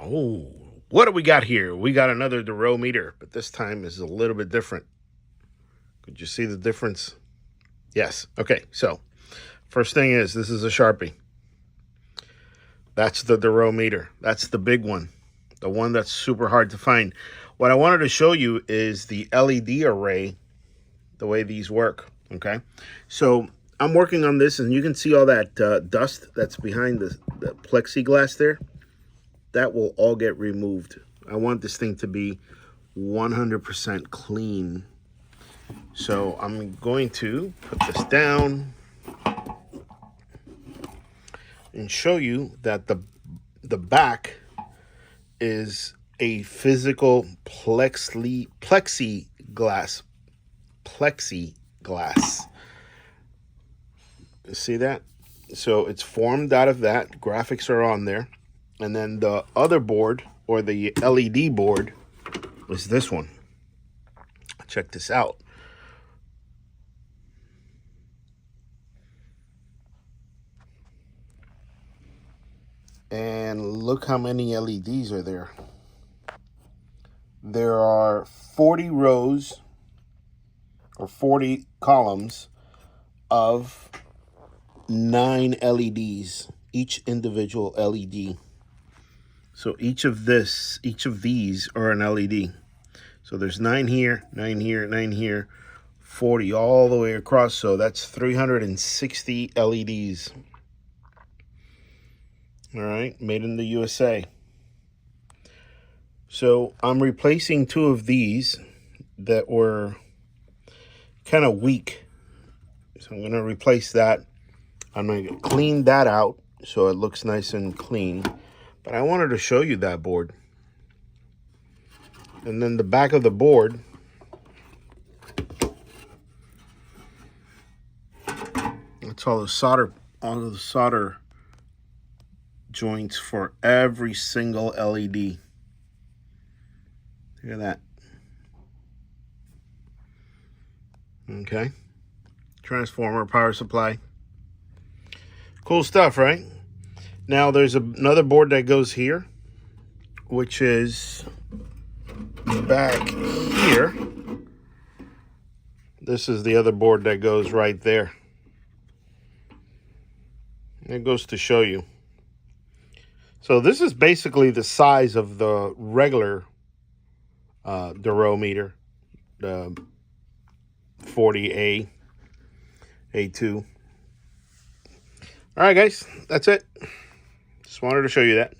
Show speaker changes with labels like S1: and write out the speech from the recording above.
S1: Oh, what do we got here? We got another Dorrough meter, but this time is a little bit different. Could you see the difference? Yes. Okay, so first thing is this is a Sharpie. That's the Dorrough meter. That's the big one, the one that's super hard to find. What I wanted to show you is the LED array, the way these work, okay? So I'm working on this, and you can see all that dust that's behind the plexiglass there. That will all get removed. I want this thing to be 100% clean. So I'm going to put this down and show you that the back is a physical plexiglass. You see that? So it's formed out of that. Graphics are on there. And then the other board, or the LED board, is this one. Check this out. And look how many LEDs are there. There are 40 rows or 40 columns of 9 LEDs, each individual LED. So each of these are an LED. So there's 9 here, 9 here, 9 here, 40 all the way across. So that's 360 LEDs. All right, made in the USA. So I'm replacing 2 of these that were kind of weak. So I'm going to replace that. I'm going to clean that out so it looks nice and clean. But I wanted to show you that board. And then the back of the board, that's all the solder joints for every single LED. Look at that. Okay. Transformer, power supply. Cool stuff, right? Now there's another board that goes here, which is back here. This is the other board that goes right there. It goes to show you. So this is basically the size of the regular Dorrough meter, the 40A, A2. All right, guys, that's it. Just wanted to show you that.